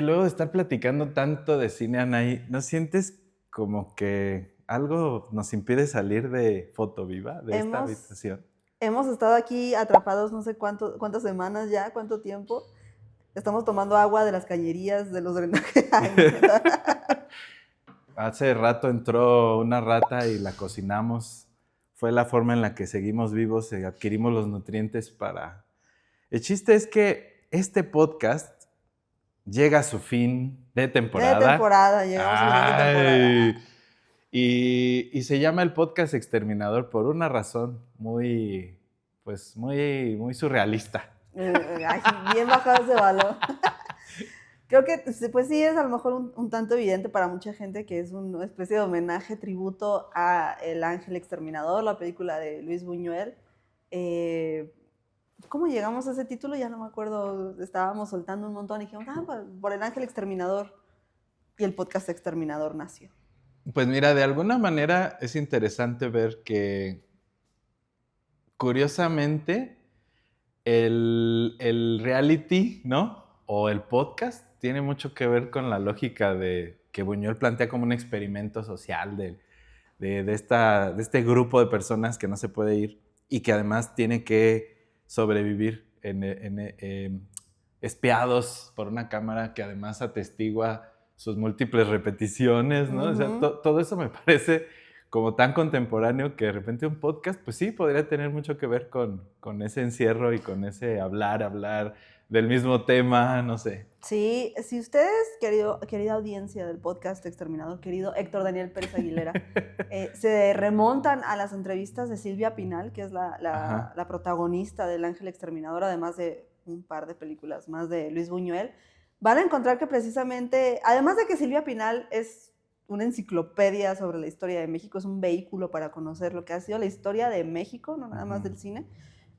Oye, luego de estar platicando tanto de cine, Anaí, ¿no sientes como que algo nos impide salir de Fotoviva, de esta Hemos, habitación? hemos estado aquí atrapados no sé cuántas semanas ya, cuánto tiempo. Estamos tomando agua de las cañerías, de los drenajes. Ay, no, Hace rato entró una rata y la cocinamos. Fue la forma en la que seguimos vivos y adquirimos los nutrientes para... El chiste es que este podcast llega a su fin de de temporada. temporada, llegamos al final de temporada. ¡Ay! Y se llama el podcast Exterminador por una razón muy, pues muy surrealista. Ay, bien bajado ese balón. Creo que pues sí es a lo mejor un tanto evidente para mucha gente que es una especie de homenaje, tributo a El Ángel Exterminador, la película de Luis Buñuel. ¿Cómo llegamos a ese título? Ya no me acuerdo. Estábamos soltando un montón y dijimos, por El Ángel Exterminador. Y el podcast Exterminador nació. Pues mira, de alguna manera es interesante ver que, curiosamente, el reality, ¿no? O el podcast tiene mucho que ver con la lógica de que Buñuel plantea como un experimento social de este grupo de personas que no se puede ir y que además tiene que sobrevivir espiados por una cámara que además atestigua sus múltiples repeticiones, ¿no? O sea, todo eso me parece como tan contemporáneo que de repente un podcast, pues sí, podría tener mucho que ver con ese encierro y con ese hablar del mismo tema, no sé. Sí, si ustedes, querida audiencia del podcast Exterminador, querido Héctor Daniel Pérez Aguilera, se remontan a las entrevistas de Silvia Pinal, que es la protagonista del Ángel Exterminador, además de un par de películas más de Luis Buñuel, van a encontrar que precisamente, además de que Silvia Pinal es una enciclopedia sobre la historia de México, es un vehículo para conocer lo que ha sido la historia de México, no nada más del cine,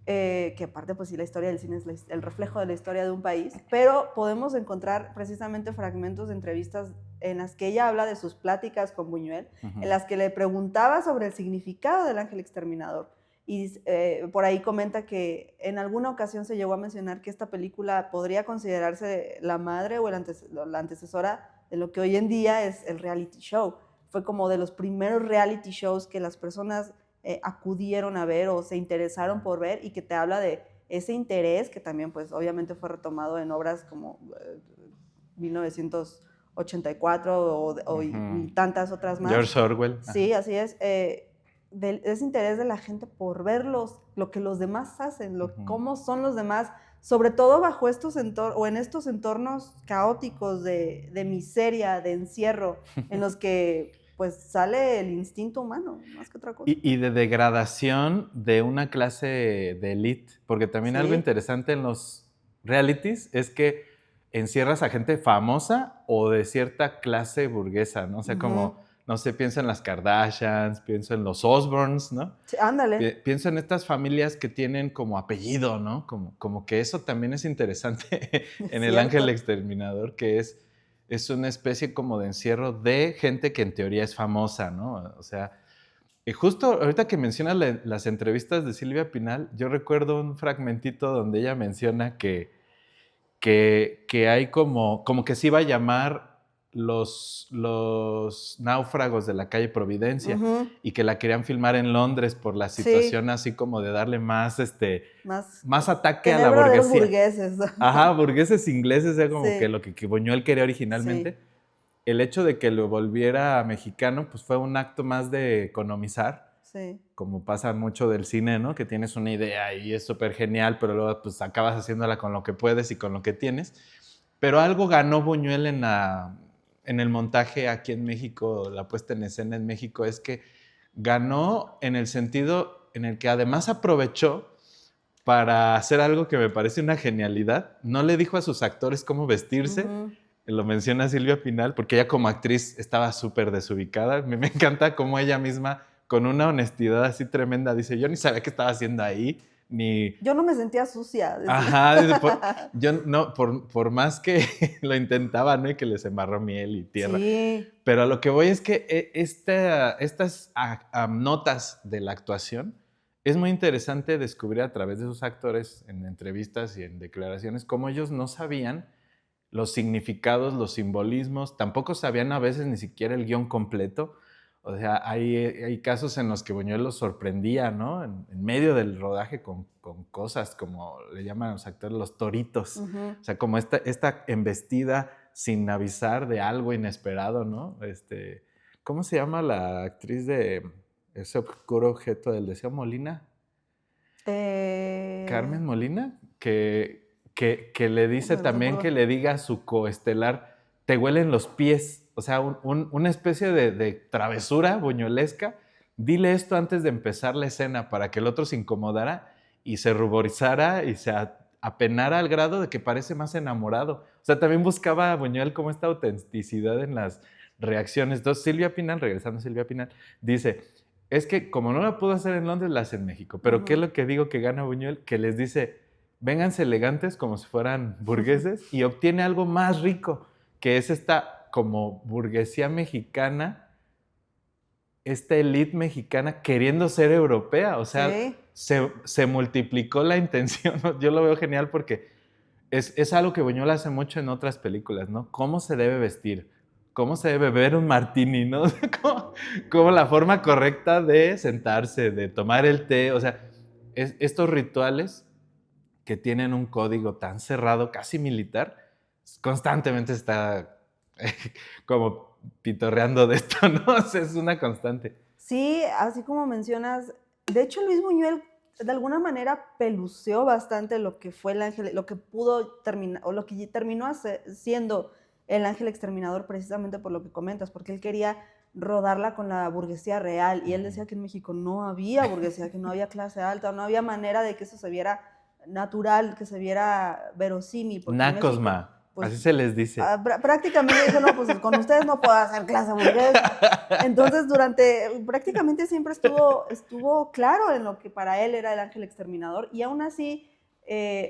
que aparte pues sí la historia del cine es el reflejo de la historia de un país, pero podemos encontrar precisamente fragmentos de entrevistas en las que ella habla de sus pláticas con Buñuel, en las que le preguntaba sobre el significado del Ángel Exterminador. Y por ahí comenta que en alguna ocasión se llegó a mencionar que esta película podría considerarse la madre o la antecesora de lo que hoy en día es el reality show. Fue como de los primeros reality shows que las personas acudieron a ver o se interesaron por ver, y que te habla de ese interés que también pues obviamente fue retomado en obras como 1984 y tantas otras más. George Orwell. Sí, así es. Ese interés de la gente por ver lo que los demás hacen, cómo son los demás, sobre todo bajo estos o en estos entornos caóticos de miseria, de encierro, en los que pues sale el instinto humano, más que otra cosa. Y de degradación de una clase de élite, porque también algo interesante en los realities es que encierras a gente famosa o de cierta clase burguesa, ¿no? O sea, como, no sé, pienso en las Kardashians, pienso en los Osbournes, ¿no? Sí, ándale. Pienso en estas familias que tienen como apellido, ¿no? Como que eso también es interesante en El Ángel Exterminador, que es una especie como de encierro de gente que en teoría es famosa, ¿no? O sea, y justo ahorita que mencionas las entrevistas de Silvia Pinal, yo recuerdo un fragmentito donde ella menciona que hay como que se iba a llamar los náufragos de la calle Providencia, y que la querían filmar en Londres por la situación así como de darle más ataque a la burguesía. De los burgueses. Ajá, burgueses ingleses, era como que lo que Buñuel quería originalmente. El hecho de que lo volviera mexicano, pues fue un acto más de economizar, como pasa mucho del cine, ¿no? Que tienes una idea y es súper genial, pero luego pues acabas haciéndola con lo que puedes y con lo que tienes. Pero algo ganó Buñuel en el montaje aquí en México, la puesta en escena en México, es que ganó en el sentido en el que además aprovechó para hacer algo que me parece una genialidad. No le dijo a sus actores cómo vestirse, lo menciona Silvia Pinal, porque ella como actriz estaba súper desubicada. Me encanta cómo ella misma, con una honestidad así tremenda, dice, yo ni sabía qué estaba haciendo ahí, ni... Yo no me sentía sucia. Ajá, dice, yo no, por más que lo intentaba, ¿no? Y que les embarró miel y tierra. Sí. Pero a lo que voy es que estas notas de la actuación es muy interesante descubrir a través de sus actores en entrevistas y en declaraciones cómo ellos no sabían los significados, los simbolismos, tampoco sabían a veces ni siquiera el guión completo. O sea, hay casos en los que Buñuel los sorprendía, ¿no? En medio del rodaje con cosas como le llaman a los actores los toritos. O sea, como esta embestida sin avisar de algo inesperado, ¿no? ¿Cómo se llama la actriz de Ese oscuro objeto del deseo? ¿Molina? Carmen Molina, que le dice también que le diga a su coestelar, te huelen los pies. O sea, una especie de travesura buñuelesca. Dile esto antes de empezar la escena para que el otro se incomodara y se ruborizara y se apenara al grado de que parece más enamorado. O sea, también buscaba a Buñuel como esta autenticidad en las reacciones. Entonces, Silvia Pinal, regresando a Silvia Pinal, dice, es que como no la pudo hacer en Londres, la hace en México. Pero ¿qué es lo que digo que gana Buñuel? Que les dice, vénganse elegantes como si fueran burgueses y obtiene algo más rico, que es esta como burguesía mexicana, esta élite mexicana queriendo ser europea. O sea, se multiplicó la intención. Yo lo veo genial porque es algo que Buñuel hace mucho en otras películas, ¿no? Cómo se debe vestir, cómo se debe beber un martini, ¿no? Como la forma correcta de sentarse, de tomar el té. O sea, estos rituales que tienen un código tan cerrado, casi militar, constantemente está como pitorreando de esto, ¿no? O sea, es una constante. Sí, así como mencionas, de hecho Luis Buñuel de alguna manera peluceó bastante lo que fue el ángel, lo que pudo terminar, o lo que terminó siendo el ángel exterminador, precisamente por lo que comentas, porque él quería rodarla con la burguesía real, y él decía que en México no había burguesía, que no había clase alta, no había manera de que eso se viera natural, que se viera verosímil. Nacosma. Pues, así se les dice. Prácticamente dijo, no, pues con ustedes no puedo hacer clase burguesa. Entonces, prácticamente siempre estuvo claro en lo que para él era el ángel exterminador. Y aún así,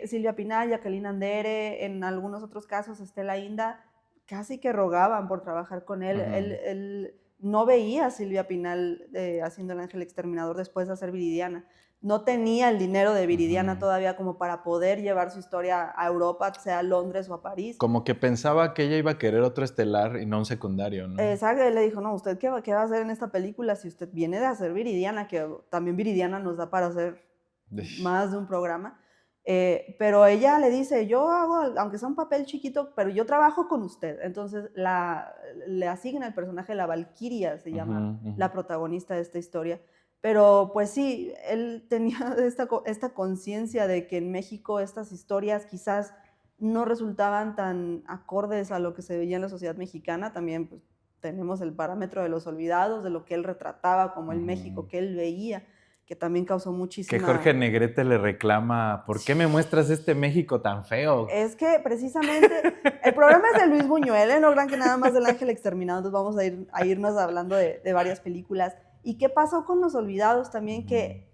Silvia Pinal, Jacqueline Andere, en algunos otros casos, Estela Inda, casi que rogaban por trabajar con él. Él no veía a Silvia Pinal haciendo el ángel exterminador después de hacer Viridiana. No tenía el dinero de Viridiana todavía como para poder llevar su historia a Europa, sea a Londres o a París. Como que pensaba que ella iba a querer otro estelar y no un secundario, ¿no? Exacto, él le dijo, no, ¿usted qué va a hacer en esta película si usted viene de hacer Viridiana? Que también Viridiana nos da para hacer más de un programa. Pero ella le dice, yo hago, aunque sea un papel chiquito, pero yo trabajo con usted. Entonces le asigna el personaje, la Valquiria se llama, la protagonista de esta historia. Pero pues sí, él tenía esta conciencia de que en México estas historias quizás no resultaban tan acordes a lo que se veía en la sociedad mexicana. También pues, tenemos el parámetro de los olvidados, de lo que él retrataba como el México que él veía, que también causó muchísima... Que Jorge Negrete le reclama, ¿por qué me muestras este México tan feo? Es que precisamente el programa es de Luis Buñuel, no crean que nada más del ángel exterminado. Entonces vamos a irnos hablando de varias películas. ¿Y qué pasó con Los Olvidados también? Que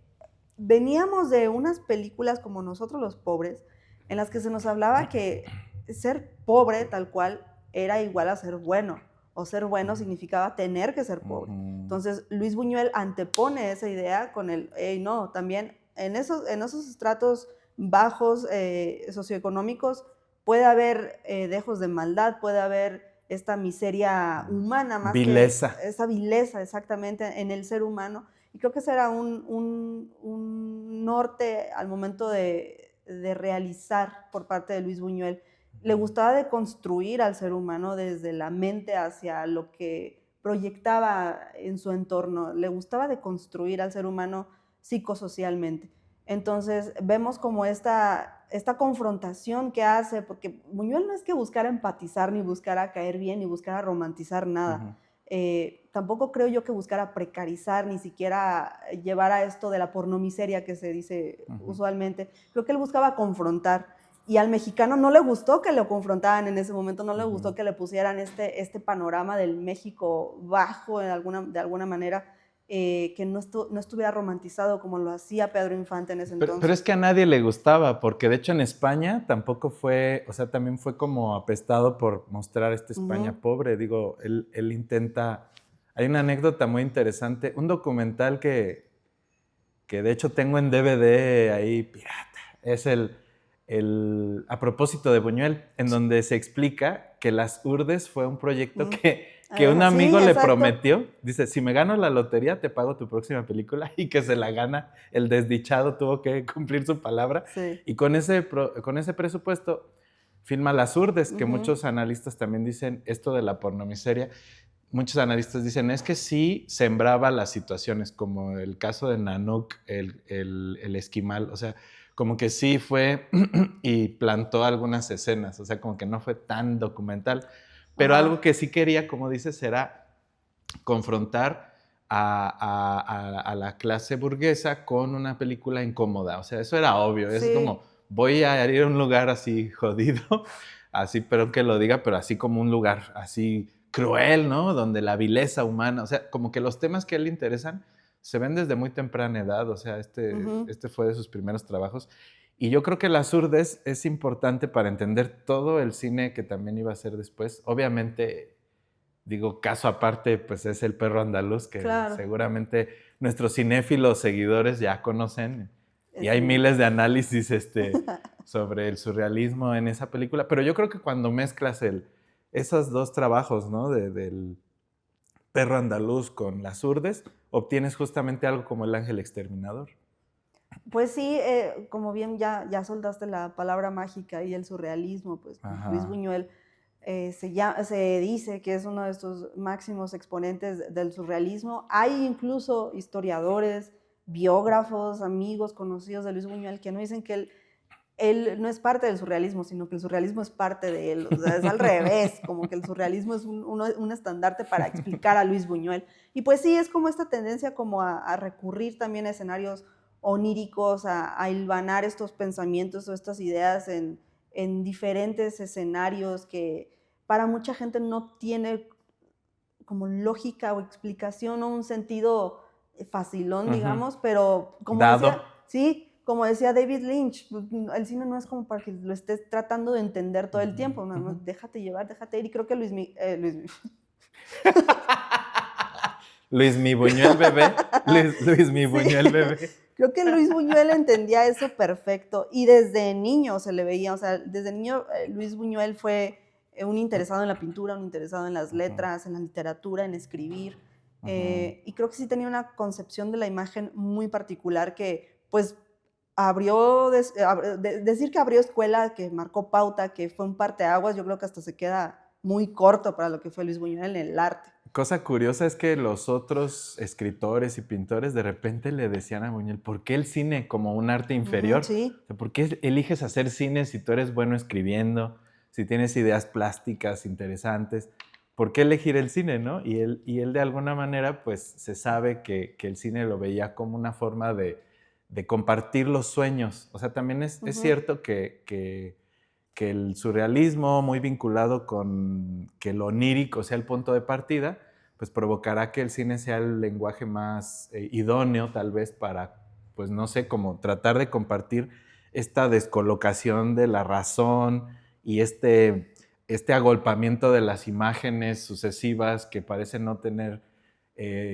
veníamos de unas películas como Nosotros los Pobres, en las que se nos hablaba que ser pobre tal cual era igual a ser bueno, o ser bueno significaba tener que ser pobre. Entonces Luis Buñuel antepone esa idea con el, no, también en esos estratos bajos socioeconómicos puede haber dejos de maldad, puede haber esta miseria humana, más vileza. Que esa vileza exactamente en el ser humano. Y creo que ese era un norte al momento de realizar por parte de Luis Buñuel. Le gustaba deconstruir al ser humano desde la mente hacia lo que proyectaba en su entorno. Le gustaba deconstruir al ser humano psicosocialmente. Entonces vemos como esta confrontación que hace, porque Buñuel no es que buscara empatizar, ni buscara caer bien, ni buscara romantizar nada. Tampoco creo yo que buscara precarizar, ni siquiera llevar a esto de la pornomiseria que se dice usualmente. Creo que él buscaba confrontar, y al mexicano no le gustó que lo confrontaran en ese momento, no le gustó que le pusieran este panorama del México bajo de alguna manera, que no estuviera romantizado como lo hacía Pedro Infante en ese entonces. Pero es que a nadie le gustaba, porque de hecho en España tampoco fue, o sea, también fue como apestado por mostrar esta España pobre. Digo, él intenta... Hay una anécdota muy interesante, un documental que de hecho tengo en DVD ahí pirata, es a propósito de Buñuel, en donde se explica que Las Urdes fue un proyecto que un amigo le prometió. Dice, si me gano la lotería, te pago tu próxima película, y que se la gana. El desdichado tuvo que cumplir su palabra. Sí. Y con ese presupuesto filma Las Urdes, que muchos analistas también dicen esto de la pornomiseria. Muchos analistas dicen, es que sí sembraba las situaciones, como el caso de Nanook, el esquimal, o sea, como que sí fue y plantó algunas escenas, o sea, como que no fue tan documental, pero algo que sí quería, como dices, era confrontar a la clase burguesa con una película incómoda, o sea, eso era obvio, es como, voy a ir a un lugar así jodido, así, pero que lo diga, pero así como un lugar así cruel, ¿no? Donde la vileza humana, o sea, como que los temas que a él le interesan se ven desde muy temprana edad, o sea, este fue de sus primeros trabajos. Y yo creo que Las Urdes es importante para entender todo el cine que también iba a hacer después. Obviamente, digo, caso aparte, pues es El perro andaluz, que seguramente nuestros cinéfilos seguidores ya conocen. Y hay miles de análisis sobre el surrealismo en esa película. Pero yo creo que cuando mezclas esos dos trabajos, ¿no? Del perro andaluz con Las Urdes, obtienes justamente algo como El ángel exterminador. Pues sí, como bien ya soltaste la palabra mágica y el surrealismo, pues Luis Buñuel se dice que es uno de estos máximos exponentes del surrealismo. Hay incluso historiadores, biógrafos, amigos, conocidos de Luis Buñuel que no dicen que él no es parte del surrealismo, sino que el surrealismo es parte de él. O sea, es al revés, como que el surrealismo es un estandarte para explicar a Luis Buñuel. Y pues sí, es como esta tendencia como a recurrir también a escenarios oníricos, a hilvanar estos pensamientos o estas ideas en diferentes escenarios que para mucha gente no tiene como lógica o explicación o un sentido facilón, digamos, pero como decía, como decía David Lynch, el cine no es como para que lo estés tratando de entender todo el tiempo, no, déjate llevar, déjate ir, y creo que Luis Mi Buñuel bebé, Luis Mi Buñuel bebé. Creo que Luis Buñuel entendía eso perfecto y desde niño se le veía, o sea, desde niño Luis Buñuel fue un interesado en la pintura, un interesado en las letras, en la literatura, en escribir, y creo que sí tenía una concepción de la imagen muy particular que, pues, decir que abrió escuela, que marcó pauta, que fue un parteaguas, yo creo que hasta se queda muy corto para lo que fue Luis Buñuel en el arte. Cosa curiosa es que los otros escritores y pintores de repente le decían a Buñuel, ¿por qué el cine como un arte inferior? Sí. O sea, ¿por qué eliges hacer cine si tú eres bueno escribiendo, si tienes ideas plásticas interesantes? ¿Por qué elegir el cine, no? Y él de alguna manera, pues, se sabe que el cine lo veía como una forma de compartir los sueños. O sea, también es cierto que el surrealismo, muy vinculado con que lo onírico sea el punto de partida, pues provocará que el cine sea el lenguaje más idóneo, tal vez, para, pues no sé, como tratar de compartir esta descolocación de la razón y este agolpamiento de las imágenes sucesivas que parecen no tener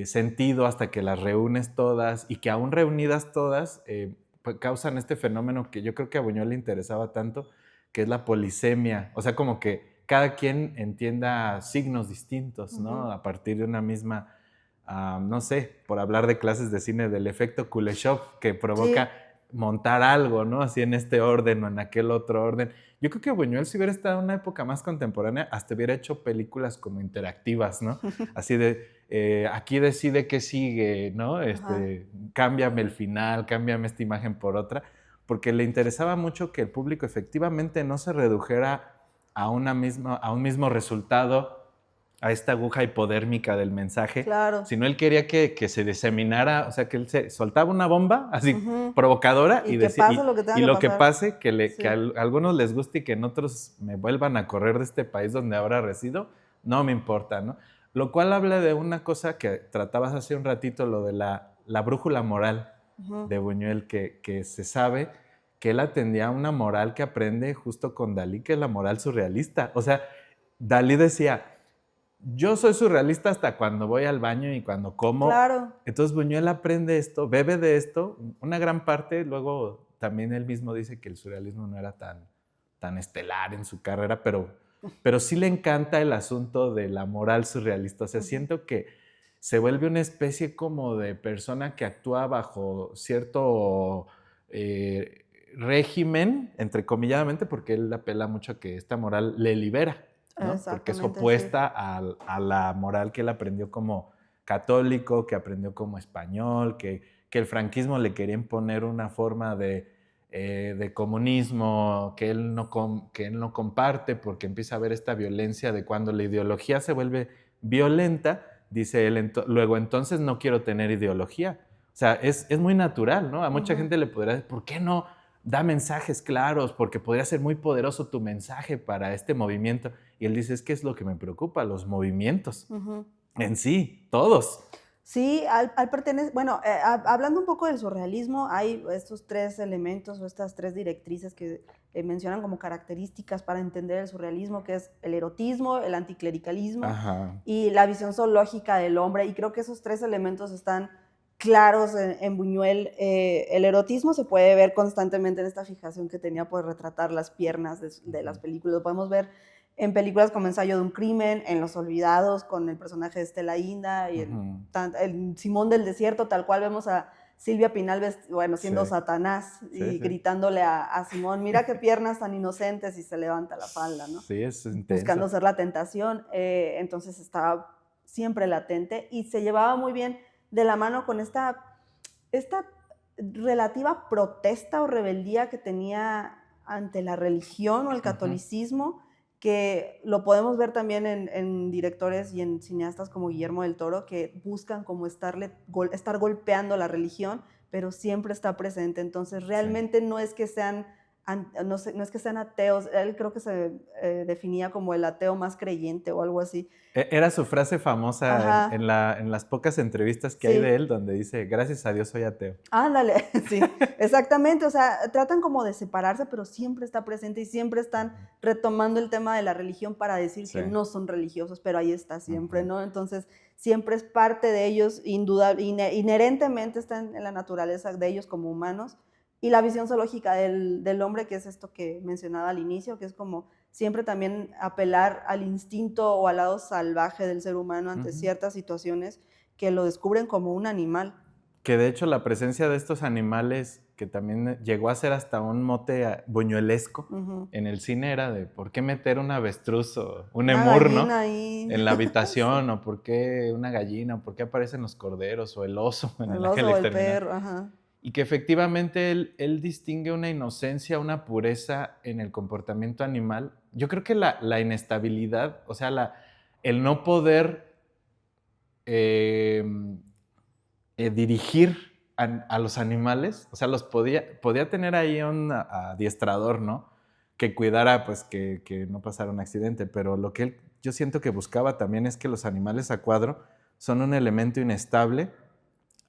sentido hasta que las reúnes todas, y que aún reunidas todas pues causan este fenómeno que yo creo que a Buñuel le interesaba tanto, que es la polisemia. O sea, como que cada quien entienda signos distintos, ¿no? A partir de una misma, no sé, por hablar de clases de cine, del efecto Kuleshov, que provoca montar algo, ¿no? Así en este orden o en aquel otro orden. Yo creo que Buñuel, si hubiera estado en una época más contemporánea, hasta hubiera hecho películas como interactivas, ¿no? Así de, aquí decide qué sigue, ¿no? Cámbiame el final, cámbiame esta imagen por otra, porque le interesaba mucho que el público efectivamente no se redujera a un mismo resultado, a esta aguja hipodérmica del mensaje, sino él quería que se diseminara, o sea, que él se soltaba una bomba así provocadora y lo que pase, que a algunos les guste y que en otros me vuelvan a correr de este país donde ahora resido, no me importa, ¿no? Lo cual habla de una cosa que tratabas hace un ratito, lo de la brújula moral de Buñuel, que se sabe que él atendía a una moral que aprende justo con Dalí, que es la moral surrealista. O sea, Dalí decía, yo soy surrealista hasta cuando voy al baño y cuando como. Claro. Entonces Buñuel aprende esto, bebe de esto, una gran parte, luego también él mismo dice que el surrealismo no era tan estelar en su carrera, pero sí le encanta el asunto de la moral surrealista. O sea, siento que se vuelve una especie como de persona que actúa bajo cierto régimen, entrecomilladamente, porque él apela mucho a que esta moral le libera, ¿no? Porque es opuesta a la moral que él aprendió como católico, que aprendió como español, que el franquismo le quería imponer una forma de comunismo que él no comparte, porque empieza a ver esta violencia de cuando la ideología se vuelve violenta, dice él, luego entonces no quiero tener ideología. O sea, es muy natural, ¿no? A mucha gente le podría decir, ¿por qué no da mensajes claros? Porque podría ser muy poderoso tu mensaje para este movimiento. Y él dice, es que es lo que me preocupa, los movimientos en sí, todos. Sí, al pertenecer, bueno, hablando un poco del surrealismo, hay estos 3 elementos o estas 3 directrices que mencionan como características para entender el surrealismo, que es el erotismo, el anticlericalismo y la visión zoológica del hombre, y creo que esos 3 elementos están claros en Buñuel. El erotismo se puede ver constantemente en esta fijación que tenía por retratar las piernas de las películas. Lo podemos ver en películas como Ensayo de un crimen, en Los olvidados, con el personaje de Stella Inda, y el Simón del desierto, tal cual vemos a Silvia Pinal, siendo Satanás, y gritándole a Simón, mira qué piernas tan inocentes, y se levanta la falda, ¿no? Sí, es intenso. Buscando ser la tentación. Entonces estaba siempre latente y se llevaba muy bien de la mano con esta relativa protesta o rebeldía que tenía ante la religión o el catolicismo, que lo podemos ver también en directores y en cineastas como Guillermo del Toro, que buscan como estar golpeando la religión, pero siempre está presente. Entonces realmente no es que sean ateos. Él creo que se definía como el ateo más creyente o algo así. Era su frase famosa en las pocas entrevistas que hay de él, donde dice, gracias a Dios soy ateo. Ándale, sí, exactamente. O sea, tratan como de separarse, pero siempre está presente y siempre están retomando el tema de la religión para decir que no son religiosos, pero ahí está siempre, ¿no? Entonces, siempre es parte de ellos, inherentemente está en la naturaleza de ellos como humanos. Y la visión zoológica del hombre, que es esto que mencionaba al inicio, que es como siempre también apelar al instinto o al lado salvaje del ser humano ante ciertas situaciones que lo descubren como un animal. Que de hecho la presencia de estos animales, que también llegó a ser hasta un mote buñuelesco en el cine, era de ¿por qué meter un avestruz o un emur, ¿no? En la habitación, o por qué una gallina, o por qué aparecen los corderos o el oso en el Ángel Exterminador. Perro, Y que efectivamente él distingue una inocencia, una pureza en el comportamiento animal. Yo creo que la inestabilidad, o sea, el no poder dirigir a los animales, o sea, podía tener ahí un adiestrador, ¿no? Que cuidara, pues, que no pasara un accidente, pero lo que yo siento que buscaba también es que los animales a cuadro son un elemento inestable,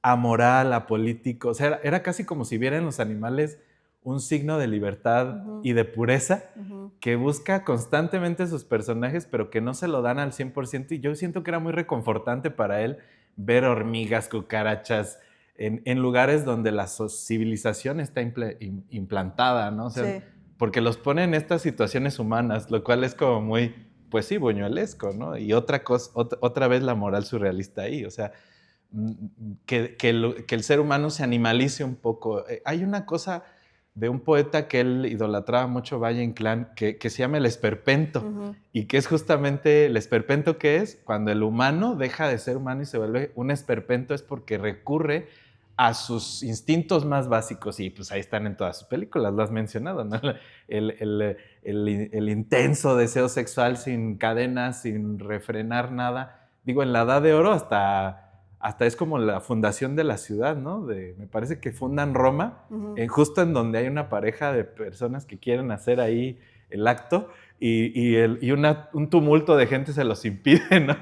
amoral, apolítico. O sea, era casi como si vieran los animales un signo de libertad y de pureza que busca constantemente sus personajes, pero que no se lo dan al 100%. Y yo siento que era muy reconfortante para él ver hormigas, cucarachas, en lugares donde la civilización está implantada, ¿no? O sea, porque los pone en estas situaciones humanas, lo cual es como muy, pues sí, buñuelesco, ¿no? Y otra vez la moral surrealista ahí, o sea, que el ser humano se animalice un poco. Hay una cosa de un poeta que él idolatraba mucho, Valle Inclán, que se llama el esperpento, y que es justamente el esperpento, que es cuando el humano deja de ser humano y se vuelve un esperpento, es porque recurre a sus instintos más básicos, y pues ahí están en todas sus películas, lo has mencionado, ¿no? El intenso deseo sexual sin cadenas, sin refrenar nada. Digo, en la Edad de Oro hasta es como la fundación de la ciudad, ¿no? Me parece que fundan Roma, justo en donde hay una pareja de personas que quieren hacer ahí el acto, y un tumulto de gente se los impide, ¿no?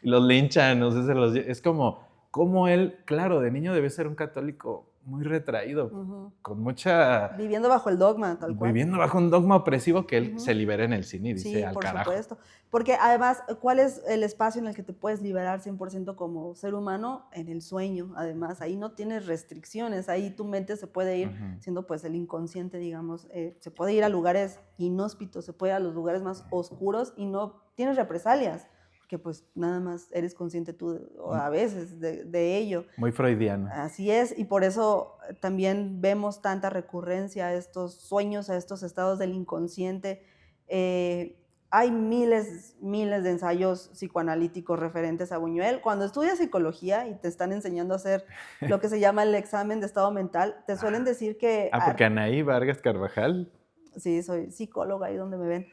Y los linchan, no sé, es como él, claro, de niño debe ser un católico muy retraído, con mucha... Viviendo bajo el dogma, tal cual. Viviendo bajo un dogma opresivo que él se libera en el cine y dice, al carajo. Sí, por supuesto. Porque además, ¿cuál es el espacio en el que te puedes liberar 100% como ser humano? En el sueño, además. Ahí no tienes restricciones, ahí tu mente se puede ir, siendo pues el inconsciente, digamos, se puede ir a lugares inhóspitos, se puede ir a los lugares más oscuros y no tienes represalias. Que pues nada más eres consciente tú a veces de ello. Muy freudiano. Así es, y por eso también vemos tanta recurrencia a estos sueños, a estos estados del inconsciente. Hay miles de ensayos psicoanalíticos referentes a Buñuel. Cuando estudias psicología y te están enseñando a hacer lo que se llama el examen de estado mental, te suelen decir que... porque Anaí Vargas Carvajal. Sí, soy psicóloga, ahí donde me ven.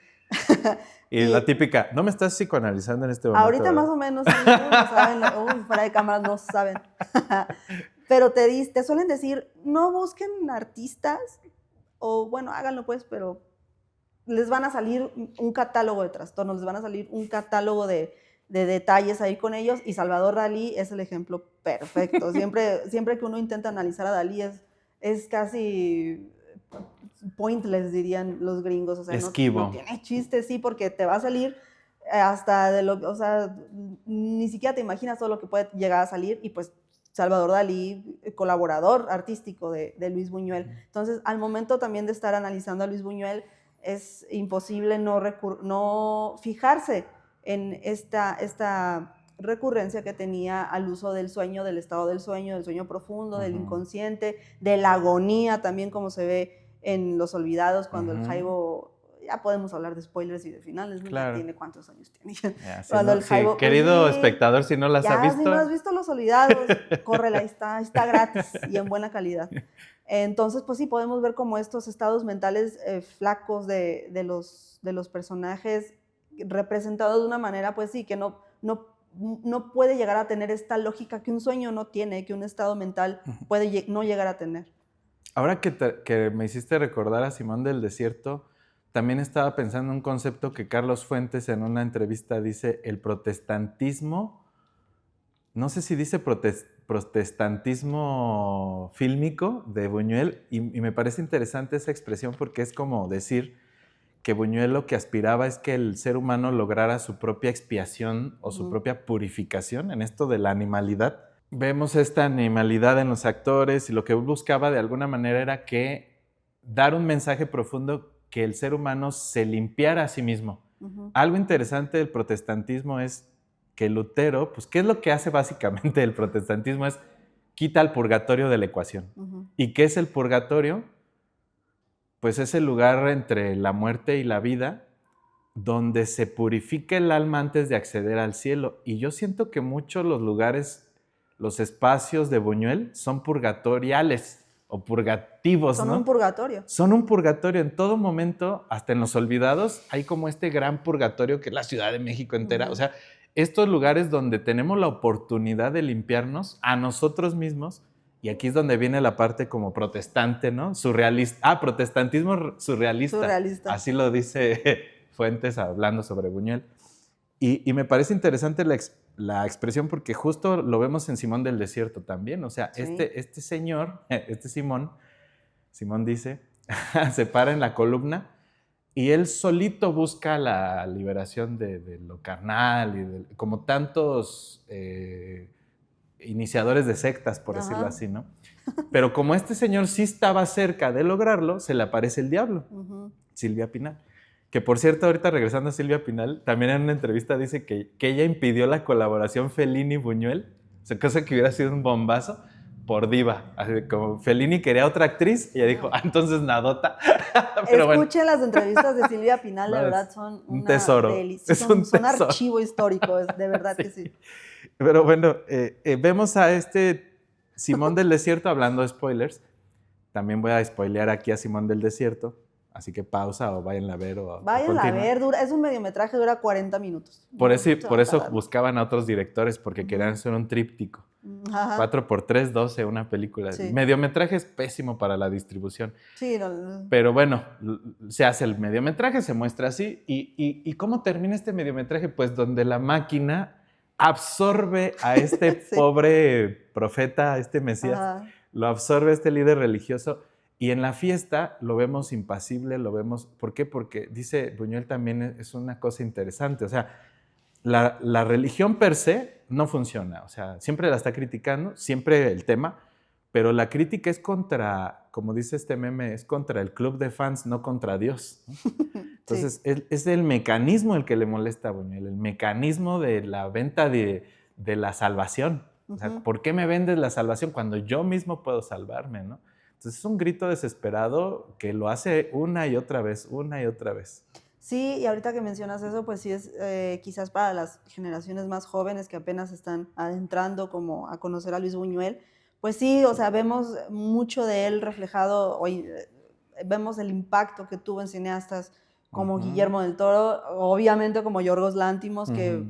Y la típica, no me estás psicoanalizando en este momento. Ahorita más o menos, no saben, fuera de cámaras no saben. Pero te suelen decir, no busquen artistas, o bueno, háganlo pues, pero les van a salir un catálogo de trastornos, les van a salir un catálogo de detalles ahí con ellos, y Salvador Dalí es el ejemplo perfecto. Siempre que uno intenta analizar a Dalí es casi... pointless, dirían los gringos, o sea, esquivo. No tiene chiste, sí, porque te va a salir hasta de lo, o sea, ni siquiera te imaginas todo lo que puede llegar a salir, y pues Salvador Dalí, colaborador artístico de Luis Buñuel. Entonces, al momento también de estar analizando a Luis Buñuel, es imposible no fijarse en esta recurrencia que tenía al uso del sueño, del estado del sueño profundo, del inconsciente, de la agonía también, como se ve en Los Olvidados, cuando el Jaibo, ya podemos hablar de spoilers y de finales, ¿no? Claro. ¿Tiene cuántos años tiene? Cuando el Jaibo, querido espectador, si no las has visto. Si no has visto Los Olvidados, córrela, está gratis y en buena calidad. Entonces, pues sí, podemos ver como estos estados mentales flacos de los personajes representados de una manera, pues sí, que no puede llegar a tener esta lógica que un sueño no tiene, que un estado mental puede no llegar a tener. Ahora que me hiciste recordar a Simón del Desierto, también estaba pensando en un concepto que Carlos Fuentes en una entrevista dice, el protestantismo, no sé si dice protestantismo fílmico de Buñuel, y me parece interesante esa expresión porque es como decir que Buñuel lo que aspiraba es que el ser humano lograra su propia expiación o su propia purificación en esto de la animalidad. Vemos esta animalidad en los actores y lo que buscaba de alguna manera era que dar un mensaje profundo que el ser humano se limpiara a sí mismo. Algo interesante del protestantismo es que Lutero, pues ¿qué es lo que hace básicamente el protestantismo? Es quita el purgatorio de la ecuación. ¿Y qué es el purgatorio? Pues es el lugar entre la muerte y la vida donde se purifica el alma antes de acceder al cielo. Y yo siento que muchos los lugares... Los espacios de Buñuel son purgatoriales o purgativos, ¿no? Son un purgatorio. Son un purgatorio. En todo momento, hasta en Los Olvidados, hay como este gran purgatorio que es la Ciudad de México entera. O sea, estos lugares donde tenemos la oportunidad de limpiarnos a nosotros mismos, y aquí es donde viene la parte como protestante, ¿no? Surrealista. Protestantismo surrealista. Surrealista. Así lo dice Fuentes hablando sobre Buñuel. Y me parece interesante la expresión porque justo lo vemos en Simón del Desierto también. O sea, sí. este señor, Simón dice, se para en la columna y él solito busca la liberación de lo carnal, y como tantos iniciadores de sectas, por decirlo así, ¿no? Pero como este señor sí estaba cerca de lograrlo, se le aparece el diablo, Silvia Pinal. Que por cierto, ahorita regresando a Silvia Pinal, también en una entrevista dice que ella impidió la colaboración Fellini-Buñuel, o sea, cosa que hubiera sido un bombazo, por diva. Así como Fellini quería otra actriz, ella dijo, entonces nadota. Pero escuchen las entrevistas de Silvia Pinal, de verdad son un tesoro. Son archivo histórico, de verdad que sí. Pero bueno, vemos a Simón del Desierto, hablando de spoilers, también voy a spoilear aquí a Simón del Desierto. Así que pausa o váyanla a ver. Váyanla a ver, es un mediometraje, dura 40 minutos. Por eso buscaban a otros directores, porque querían hacer un tríptico. 4x3, 12, una película. Sí. Mediometraje es pésimo para la distribución. Sí, no. Pero bueno, se hace el mediometraje, se muestra así. ¿Y cómo termina este mediometraje? Pues donde la máquina absorbe a este pobre profeta, a este Mesías. lo absorbe este líder religioso. Y en la fiesta lo vemos impasible, lo vemos... ¿Por qué? Porque dice Buñuel también es una cosa interesante. O sea, la religión per se no funciona. O sea, siempre la está criticando, siempre el tema, pero la crítica es contra, como dice este meme, es contra el club de fans, no contra Dios, ¿no? Entonces, es el mecanismo el que le molesta a Buñuel, el mecanismo de la venta de la salvación. O sea, ¿por qué me vendes la salvación cuando yo mismo puedo salvarme, ¿no? Entonces es un grito desesperado que lo hace una y otra vez, una y otra vez. Sí, y ahorita que mencionas eso, pues sí es quizás para las generaciones más jóvenes que apenas están adentrando como a conocer a Luis Buñuel, pues sí, o sea, vemos mucho de él reflejado, hoy vemos el impacto que tuvo en cineastas como Guillermo del Toro, obviamente como Yorgos Lántimos, que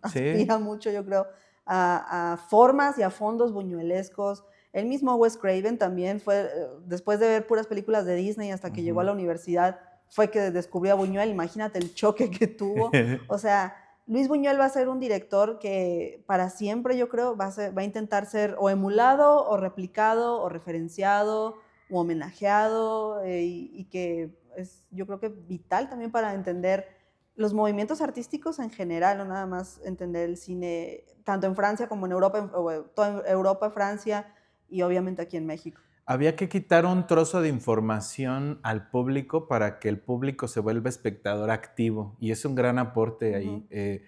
aspira mucho, yo creo, a formas y a fondos buñuelescos. El mismo Wes Craven también fue, después de ver puras películas de Disney hasta que llegó a la universidad, fue que descubrió a Buñuel. Imagínate el choque que tuvo. O sea, Luis Buñuel va a ser un director que para siempre, yo creo, va a intentar ser o emulado, o replicado, o referenciado, o homenajeado, y que es, yo creo que vital también para entender los movimientos artísticos en general, no nada más entender el cine, tanto en Francia como en Europa, toda Europa, Francia, y obviamente aquí en México. Había que quitar un trozo de información al público para que el público se vuelva espectador activo, y es un gran aporte ahí.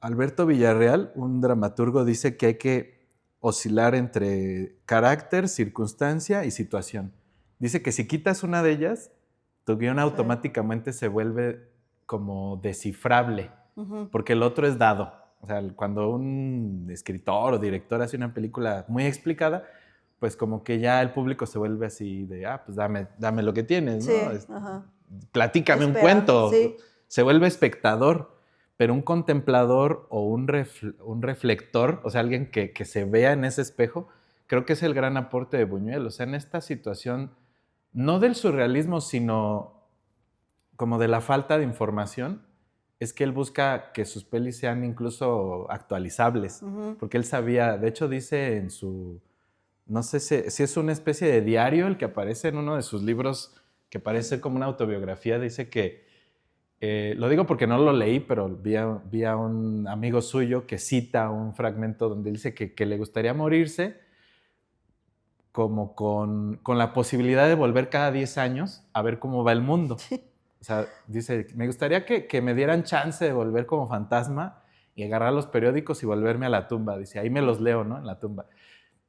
Alberto Villarreal, un dramaturgo, dice que hay que oscilar entre carácter, circunstancia y situación. Dice que si quitas una de ellas, tu guión automáticamente se vuelve como descifrable, porque el otro es dado. O sea, cuando un escritor o director hace una película muy explicada, pues como que ya el público se vuelve así de, pues dame lo que tienes, ¿no? Sí, platícame un cuento. Sí. Se vuelve espectador, pero un contemplador o un reflector, o sea, alguien que se vea en ese espejo, creo que es el gran aporte de Buñuel. O sea, en esta situación, no del surrealismo, sino como de la falta de información, es que él busca que sus pelis sean incluso actualizables, porque él sabía, de hecho dice en su, no sé si es una especie de diario el que aparece en uno de sus libros, que parece como una autobiografía, dice que, lo digo porque no lo leí, pero vi a un amigo suyo que cita un fragmento donde dice que le gustaría morirse como con la posibilidad de volver cada 10 años a ver cómo va el mundo. O sea, dice, me gustaría que me dieran chance de volver como fantasma y agarrar los periódicos y volverme a la tumba. Dice, ahí me los leo, ¿no? En la tumba.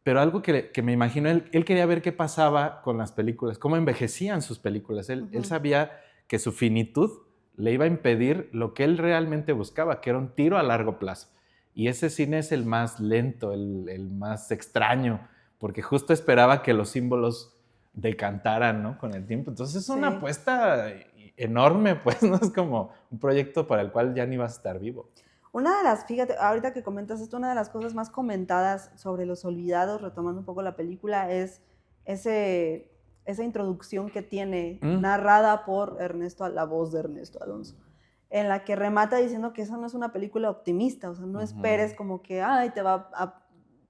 Pero algo que me imagino, él quería ver qué pasaba con las películas, cómo envejecían sus películas. Él sabía que su finitud le iba a impedir lo que él realmente buscaba, que era un tiro a largo plazo. Y ese cine es el más lento, el más extraño, porque justo esperaba que los símbolos decantaran, ¿no? Con el tiempo. Entonces es una apuesta enorme, pues, ¿no? Es como un proyecto para el cual ya ni vas a estar vivo. Una de las, fíjate, ahorita que comentas esto, una de las cosas más comentadas sobre Los Olvidados, retomando un poco la película, es esa introducción que tiene, narrada por la voz de Ernesto Alonso, en la que remata diciendo que esa no es una película optimista, o sea, no esperes como que, te va a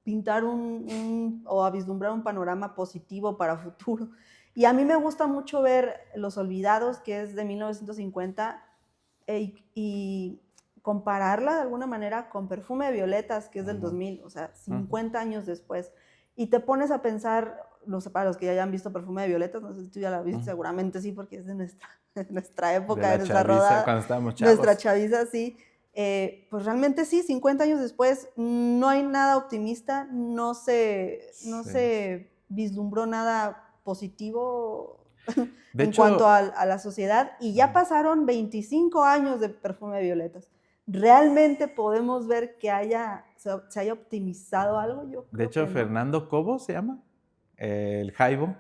pintar o a vislumbrar un panorama positivo para futuro. Y a mí me gusta mucho ver Los Olvidados, que es de 1950, y compararla de alguna manera con Perfume de Violetas, que es del 2000, o sea, 50 años después. Y te pones a pensar, para los que ya hayan visto Perfume de Violetas, no sé si tú ya la viste, seguramente sí, porque es de nuestra época, de nuestra rodada. Cuando estábamos chavos. Nuestra chaviza, sí. Pues realmente sí, 50 años después no hay nada optimista, no se vislumbró nada positivo en cuanto a la sociedad, y ya pasaron 25 años de Perfume de Violetas. ¿Realmente podemos ver que se haya optimizado algo? Yo creo de hecho, que Fernando Cobo se llama, el Jaibo.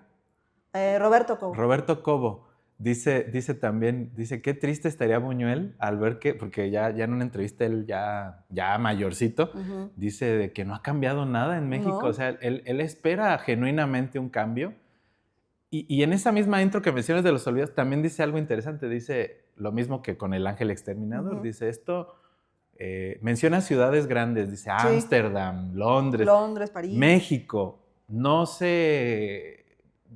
Roberto Cobo. Roberto Cobo. Dice también, qué triste estaría Buñuel al ver que, porque ya en una entrevista él ya mayorcito, dice de que no ha cambiado nada en México. No. O sea, él espera genuinamente un cambio. Y en esa misma intro que mencionas de Los Olvidados también dice algo interesante. Dice lo mismo que con El Ángel Exterminador. Dice esto, menciona ciudades grandes. Dice Ámsterdam, Londres, París, México. no se,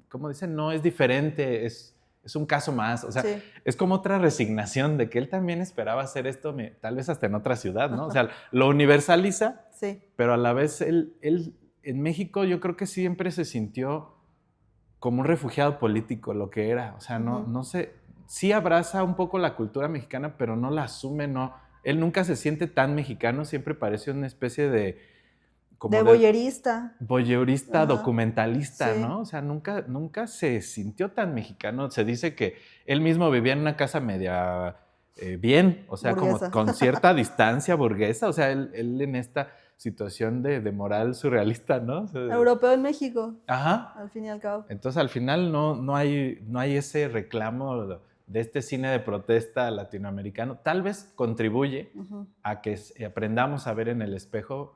¿cómo dicen? No es diferente, es un caso más. O sea, sí. Es como otra resignación de que él también esperaba hacer esto, tal vez hasta en otra ciudad, ¿no? O sea, lo universaliza, sí. Pero a la vez él en México yo creo que siempre se sintió como un refugiado político, lo que era. O sea, no sé, sí abraza un poco la cultura mexicana, pero no la asume, no. Él nunca se siente tan mexicano, siempre parece una especie de... de voyerista. Voyerista, documentalista, sí. ¿No? O sea, nunca se sintió tan mexicano. Se dice que él mismo vivía en una casa media bien, o sea, burguesa. Como con cierta distancia burguesa. O sea, él en esta situación de moral surrealista, ¿no? O sea, europeo en México. Ajá. Al fin y al cabo. Entonces, al final no hay ese reclamo de este cine de protesta latinoamericano. Tal vez contribuye a que aprendamos a ver en el espejo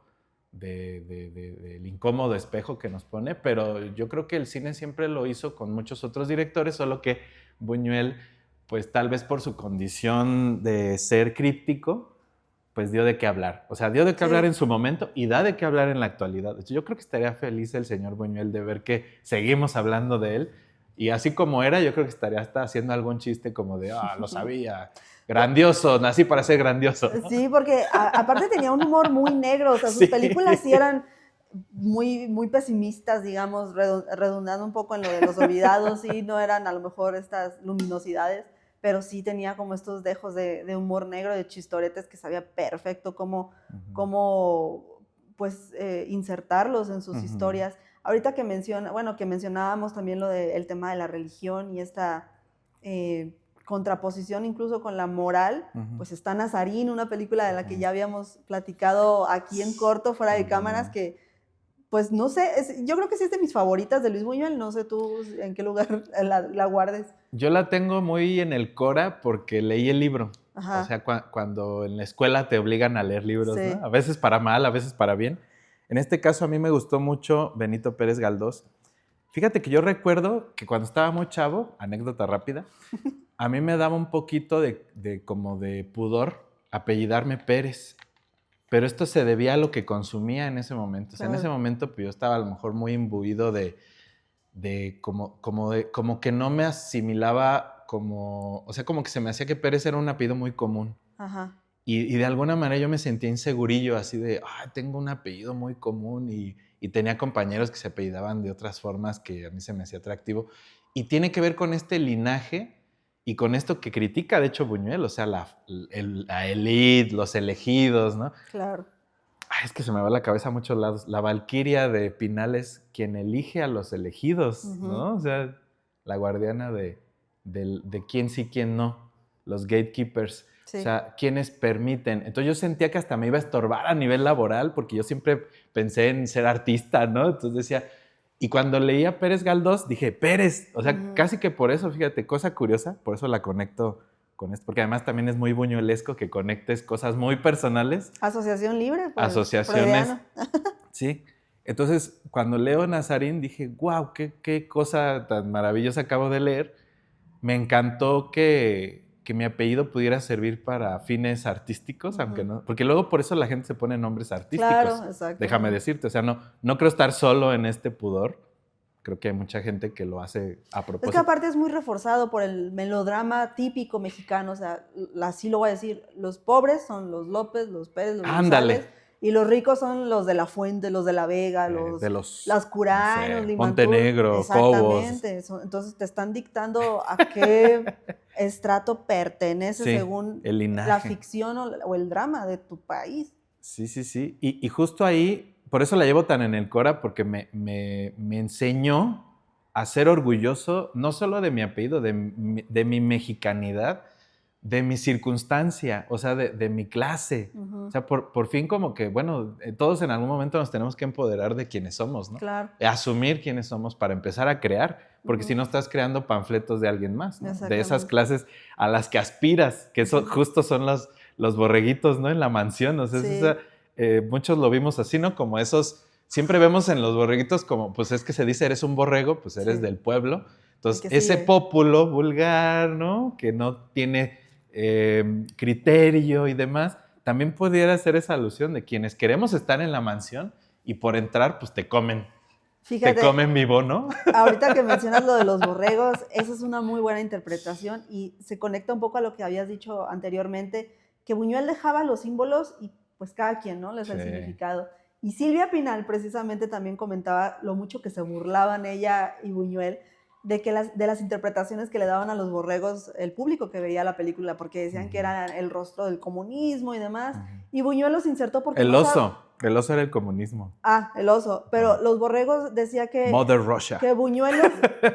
del incómodo espejo que nos pone, pero yo creo que el cine siempre lo hizo con muchos otros directores, solo que Buñuel, pues tal vez por su condición de ser críptico, pues dio de qué hablar. O sea, dio de qué hablar en su momento y da de qué hablar en la actualidad. Yo creo que estaría feliz el señor Buñuel de ver que seguimos hablando de él. Y así como era, yo creo que estaría hasta haciendo algún chiste como de, lo sabía, grandioso, nací para ser grandioso, ¿no? Sí, porque aparte tenía un humor muy negro, o sea, sus películas sí eran muy, muy pesimistas, digamos, redundando un poco en lo de Los Olvidados, sí, no eran a lo mejor estas luminosidades, pero sí tenía como estos dejos de humor negro, de chistoretes, que sabía perfecto cómo pues, insertarlos en sus historias. Ahorita que mencionábamos también lo del tema de la religión y esta contraposición incluso con la moral, pues está Nazarín, una película de la que ya habíamos platicado aquí en corto, fuera de cámaras, que pues no sé, yo creo que sí es de mis favoritas de Luis Buñuel, no sé tú en qué lugar la guardes. Yo la tengo muy en el Cora porque leí el libro. Ajá. O sea, cuando en la escuela te obligan a leer libros, sí. ¿No? A veces para mal, a veces para bien. En este caso a mí me gustó mucho Benito Pérez Galdós. Fíjate que yo recuerdo que cuando estaba muy chavo, anécdota rápida, a mí me daba un poquito como de pudor apellidarme Pérez. Pero esto se debía a lo que consumía en ese momento. O sea, en ese momento pues, yo estaba a lo mejor muy imbuido como que no me asimilaba como... O sea, como que se me hacía que Pérez era un apellido muy común. Ajá. Y de alguna manera yo me sentía insegurillo, así de, tengo un apellido muy común y tenía compañeros que se apellidaban de otras formas que a mí se me hacía atractivo. Y tiene que ver con este linaje y con esto que critica, de hecho, Buñuel, o sea, la élite, los elegidos, ¿no? Claro. Es que se me va la cabeza a muchos lados. La Valquiria de Pinales, quien elige a los elegidos, ¿no? O sea, la guardiana de quién sí, quién no, los gatekeepers. Sí. O sea, quienes permiten. Entonces yo sentía que hasta me iba a estorbar a nivel laboral porque yo siempre pensé en ser artista, ¿no? Entonces decía... Y cuando leía Pérez Galdós, dije, Pérez. O sea, casi que por eso, fíjate, cosa curiosa, por eso la conecto con esto. Porque además también es muy buñuelesco que conectes cosas muy personales. Asociación libre. Pues, asociaciones. Sí. Entonces, cuando leo Nazarín, dije, wow, qué cosa tan maravillosa acabo de leer. Me encantó que mi apellido pudiera servir para fines artísticos, aunque no, porque luego por eso la gente se pone nombres artísticos. Claro, exacto. Déjame decirte, o sea, no creo estar solo en este pudor. Creo que hay mucha gente que lo hace a propósito. Es que aparte es muy reforzado por el melodrama típico mexicano, o sea, así lo voy a decir, los pobres son los López, los Pérez, los González, y los ricos son los de la Fuente, los de la Vega, las Curán, no sé, los Montenegro, exactamente. Cobos. Entonces te están dictando a qué estrato pertenece según la ficción o el drama de tu país. Sí. Y justo ahí, por eso la llevo tan en el Cora, porque me enseñó a ser orgulloso no solo de mi apellido, de mi mexicanidad, de mi circunstancia, o sea, de mi clase. O sea, por fin como que, bueno, todos en algún momento nos tenemos que empoderar de quiénes somos, ¿no? Claro. Asumir quiénes somos para empezar a crear, porque si no estás creando panfletos de alguien más, ¿no? De esas clases a las que aspiras, que justo son los borreguitos, ¿no? En la mansión, o sea, muchos lo vimos así, ¿no? Como esos, siempre vemos en los borreguitos como, pues es que se dice, eres un borrego, pues eres del pueblo. Entonces, ese pópulo vulgar, ¿no? Que no tiene criterio y demás, también pudiera ser esa alusión de quienes queremos estar en la mansión y por entrar, pues te comen Fíjate, te comen vivo, ¿no? Ahorita que mencionas lo de los borregos, esa es una muy buena interpretación y se conecta un poco a lo que habías dicho anteriormente, que Buñuel dejaba los símbolos y pues cada quien, ¿no? Les da el significado. Y Silvia Pinal precisamente también comentaba lo mucho que se burlaban ella y Buñuel de las interpretaciones que le daban a los borregos el público que veía la película, porque decían que eran el rostro del comunismo y demás. Y Buñuel los insertó porque el oso era el comunismo. Ah, el oso. Pero los borregos decía que... Mother Russia. Que Buñuel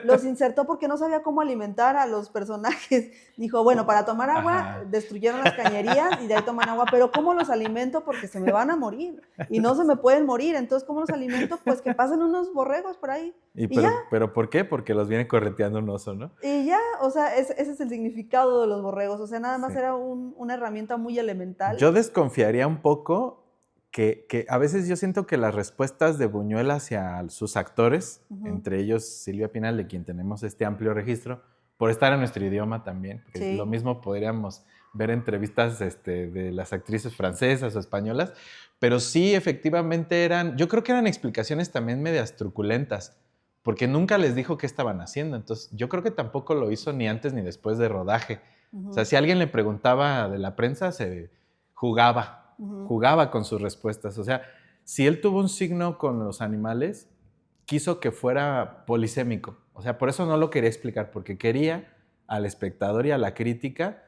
los insertó porque no sabía cómo alimentar a los personajes. Dijo, bueno, para tomar agua destruyeron las cañerías y de ahí toman agua, pero ¿cómo los alimento? Porque se me van a morir y no se me pueden morir. Entonces, ¿cómo los alimento? Pues que pasen unos borregos por ahí. ¿Pero por qué? Porque los viene correteando un oso, ¿no? Y ya, o sea, ese es el significado de los borregos. O sea, nada más era una herramienta muy elemental. Yo desconfiaría un poco que a veces yo siento que las respuestas de Buñuel hacia sus actores, entre ellos Silvia Pinal, de quien tenemos este amplio registro, por estar en nuestro idioma también, porque lo mismo podríamos ver entrevistas de las actrices francesas o españolas, pero sí efectivamente yo creo que eran explicaciones también medias truculentas, porque nunca les dijo qué estaban haciendo, entonces yo creo que tampoco lo hizo ni antes ni después de rodaje. O sea, si alguien le preguntaba de la prensa, se jugaba con sus respuestas. O sea, si él tuvo un signo con los animales, quiso que fuera polisémico. O sea, por eso no lo quería explicar, porque quería al espectador y a la crítica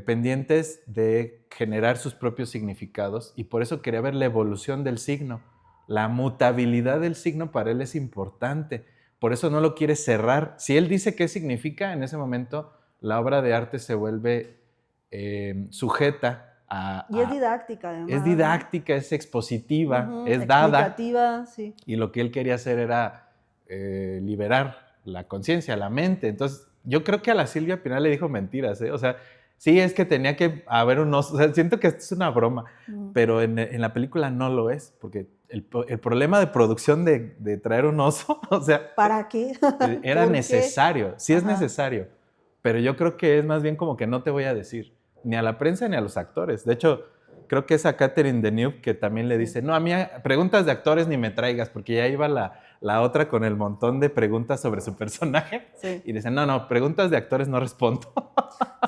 pendientes de generar sus propios significados, y por eso quería ver la evolución del signo. La mutabilidad del signo para él es importante. Por eso no lo quiere cerrar. Si él dice qué significa, en ese momento la obra de arte se vuelve sujeta y es didáctica, además. Es didáctica, es expositiva, es dada. Explicativa, sí. Y lo que él quería hacer era liberar la conciencia, la mente. Entonces, yo creo que a la Silvia Pinal le dijo mentiras, ¿eh? O sea, sí es que tenía que haber un oso. O sea, siento que esto es una broma, pero en la película no lo es, porque el problema de producción de traer un oso, o sea... ¿Para qué? Era necesario, sí es necesario, pero yo creo que es más bien como que no te voy a decir, ni a la prensa ni a los actores. De hecho, creo que es a Catherine Deneuve que también le dice, no, a mí preguntas de actores ni me traigas, porque ya iba la otra con el montón de preguntas sobre su personaje. Sí. Y dice, no, preguntas de actores no respondo.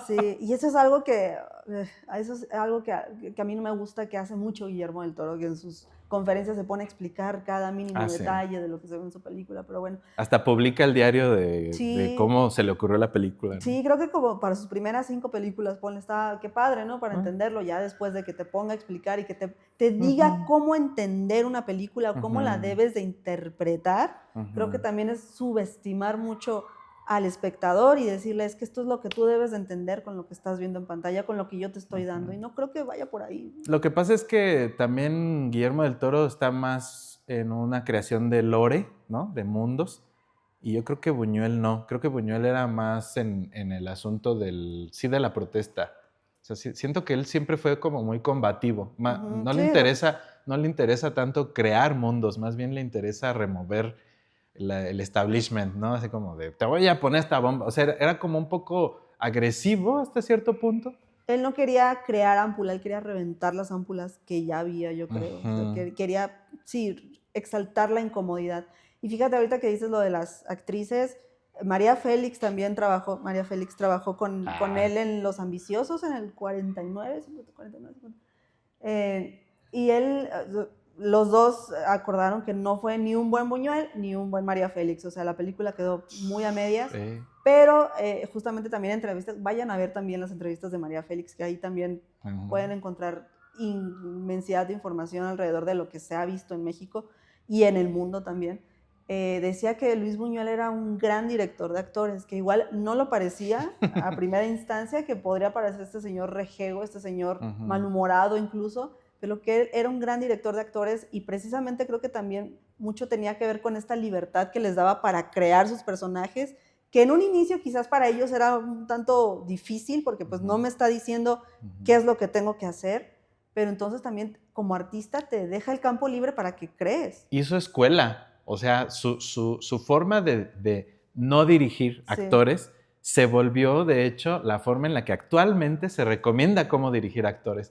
Sí, y eso es algo que a mí no me gusta, que hace mucho Guillermo del Toro, que en sus conferencias se pone a explicar cada mínimo detalle de lo que se ve en su película, pero bueno. Hasta publica el diario de cómo se le ocurrió la película, ¿no? Sí, creo que como para sus primeras 5 películas, está qué padre, ¿no? Para entenderlo, ya después de que te ponga a explicar y que te diga cómo entender una película, cómo la debes de interpretar, creo que también es subestimar mucho al espectador y decirle, es que esto es lo que tú debes de entender con lo que estás viendo en pantalla, con lo que yo te estoy dando, y no creo que vaya por ahí. Lo que pasa es que también Guillermo del Toro está más en una creación de lore, ¿no? De mundos, y yo creo que Buñuel no. Creo que Buñuel era más en el asunto de la protesta. O sea, siento que él siempre fue como muy combativo. No le interesa tanto crear mundos, más bien le interesa remover el establishment, ¿no? Así como de, te voy a poner esta bomba. O sea, era como un poco agresivo hasta cierto punto. Él no quería crear ámpula, él quería reventar las ámpulas que ya había, yo creo. O sea, quería, sí, exaltar la incomodidad. Y fíjate ahorita que dices lo de las actrices, María Félix trabajó con él en Los Ambiciosos en el 49, y él... Los dos acordaron que no fue ni un buen Buñuel ni un buen María Félix. O sea, la película quedó muy a medias. Sí. Pero justamente también entrevistas, vayan a ver también las entrevistas de María Félix, que ahí también pueden encontrar inmensidad de información alrededor de lo que se ha visto en México y en el mundo también. Decía que Luis Buñuel era un gran director de actores, que igual no lo parecía a primera instancia, que podría parecer este señor rejego, este señor malhumorado incluso, pero que él era un gran director de actores, y precisamente creo que también mucho tenía que ver con esta libertad que les daba para crear sus personajes, que en un inicio quizás para ellos era un tanto difícil, porque pues no me está diciendo qué es lo que tengo que hacer, pero entonces también como artista te deja el campo libre para que crees. Hizo escuela, o sea, su forma de no dirigir actores se volvió, de hecho, la forma en la que actualmente se recomienda cómo dirigir actores.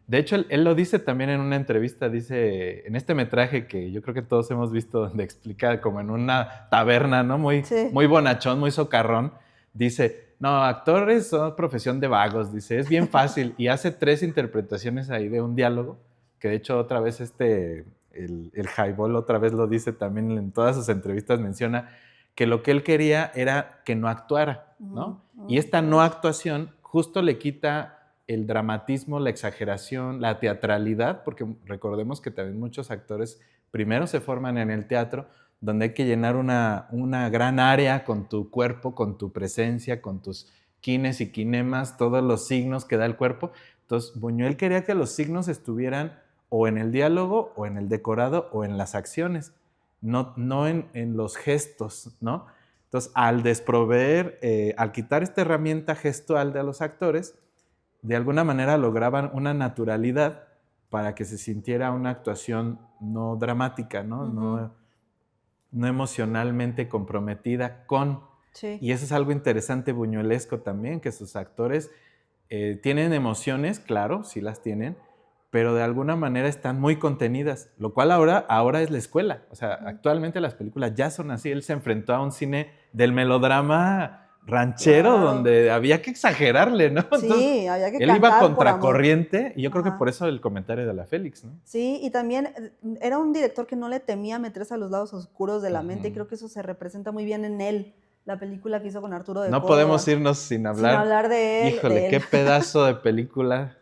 De hecho, él lo dice también en una entrevista, dice, en este metraje que yo creo que todos hemos visto, donde explica como en una taberna, ¿no? Muy bonachón, muy socarrón, dice, no, actores son profesión de vagos, dice, es bien fácil, y hace 3 interpretaciones ahí de un diálogo, que de hecho otra vez el Highball otra vez lo dice también en todas sus entrevistas, menciona que lo que él quería era que no actuara, ¿no? Y esta no actuación justo le quita el dramatismo, la exageración, la teatralidad, porque recordemos que también muchos actores primero se forman en el teatro, donde hay que llenar una gran área con tu cuerpo, con tu presencia, con tus kines y kinemas, todos los signos que da el cuerpo. Entonces, Buñuel quería que los signos estuvieran o en el diálogo, o en el decorado, o en las acciones. No en los gestos, ¿no? Entonces, al desproveer, al quitar esta herramienta gestual de los actores, de alguna manera lograban una naturalidad para que se sintiera una actuación no dramática, ¿no? No emocionalmente comprometida con. Sí. Y eso es algo interesante buñuelesco también, que sus actores tienen emociones, claro, sí las tienen, pero de alguna manera están muy contenidas, lo cual ahora es la escuela. O sea, actualmente las películas ya son así. Él se enfrentó a un cine del melodrama ranchero, donde había que exagerarle, ¿no? Sí, entonces, había que él iba contracorriente, y yo creo que por eso el comentario de la Félix, ¿no? Sí, y también era un director que no le temía meterse a los lados oscuros de la mente, y creo que eso se representa muy bien en él, la película que hizo con Arturo de Córdoba. No podemos irnos sin hablar de él. Híjole, qué pedazo de película.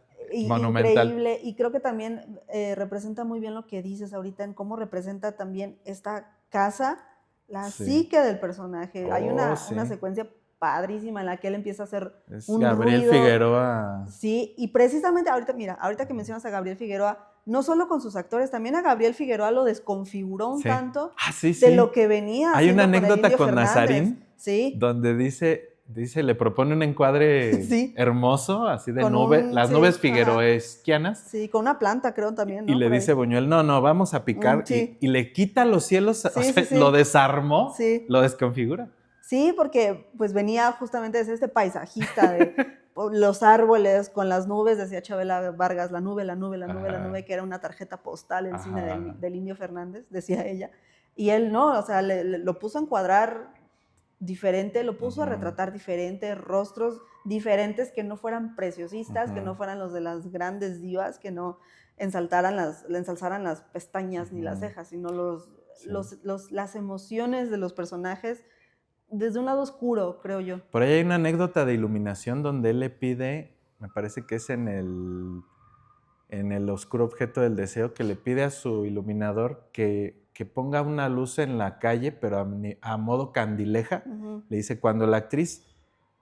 Monumental. Increíble, y creo que también representa muy bien lo que dices ahorita, en cómo representa también esta casa, la psique del personaje. Hay una secuencia padrísima en la que él empieza a hacer un Gabriel ruido. Figueroa. Sí, y precisamente ahorita que mencionas a Gabriel Figueroa, no solo con sus actores, también a Gabriel Figueroa lo desconfiguró un tanto de lo que venía. Hay una anécdota con Fernández. Nazarín, donde dice, le propone un encuadre hermoso, así de nube, las nubes figueroesquianas. Sí, con una planta, creo también, ¿no? Y le dice Buñuel, no, vamos a picar. Y le quita los cielos, lo desarmó, lo desconfigura. Sí, porque pues venía justamente de este paisajista de los árboles con las nubes, decía Chabela Vargas, la nube, que era una tarjeta postal en cine del Indio Fernández, decía ella. Y él no, o sea, lo puso a encuadrar diferente, lo puso a retratar diferente, rostros diferentes que no fueran preciosistas, que no fueran los de las grandes divas, que no le ensalzaran las pestañas ni las cejas, sino las emociones de los personajes desde un lado oscuro, creo yo. Por ahí hay una anécdota de iluminación donde él le pide, me parece que es en el oscuro objeto del deseo, que le pide a su iluminador que ponga una luz en la calle, pero a modo candileja. Le dice, cuando la actriz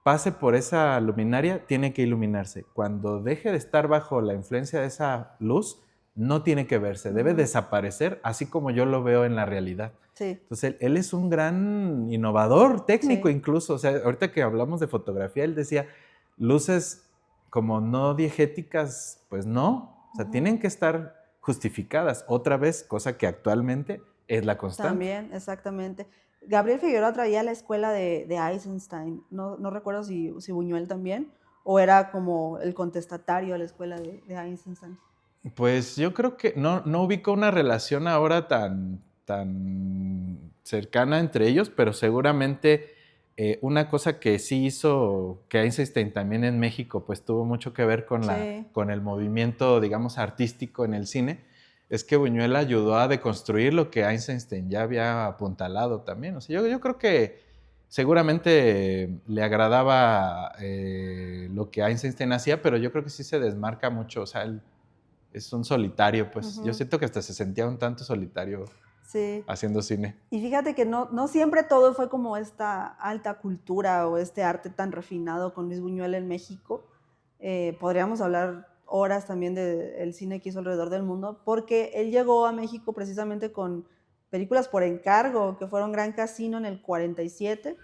pase por esa luminaria, tiene que iluminarse. Cuando deje de estar bajo la influencia de esa luz, no tiene que verse, debe desaparecer, así como yo lo veo en la realidad. Sí. Entonces, él es un gran innovador técnico incluso. O sea, ahorita que hablamos de fotografía, él decía, luces como no diegéticas, pues no. O sea, tienen que estar justificadas. Otra vez, cosa que actualmente es la constante. También, exactamente. Gabriel Figueroa traía la escuela de Eisenstein. No recuerdo si Buñuel también, o era como el contestatario a la escuela de Eisenstein. Pues yo creo que no ubico una relación ahora tan cercana entre ellos, pero seguramente una cosa que sí hizo que Eisenstein también en México pues tuvo mucho que ver con el movimiento, digamos, artístico en el cine, es que Buñuel ayudó a deconstruir lo que Eisenstein ya había apuntalado también. O sea, yo creo que seguramente le agradaba lo que Eisenstein hacía, pero yo creo que sí se desmarca mucho, o sea, él es un solitario, pues yo siento que hasta se sentía un tanto solitario haciendo cine. Y fíjate que no siempre todo fue como esta alta cultura o este arte tan refinado con Luis Buñuel en México. Podríamos hablar horas también del cine que hizo alrededor del mundo, porque él llegó a México precisamente con películas por encargo, que fueron Gran Casino en el 47,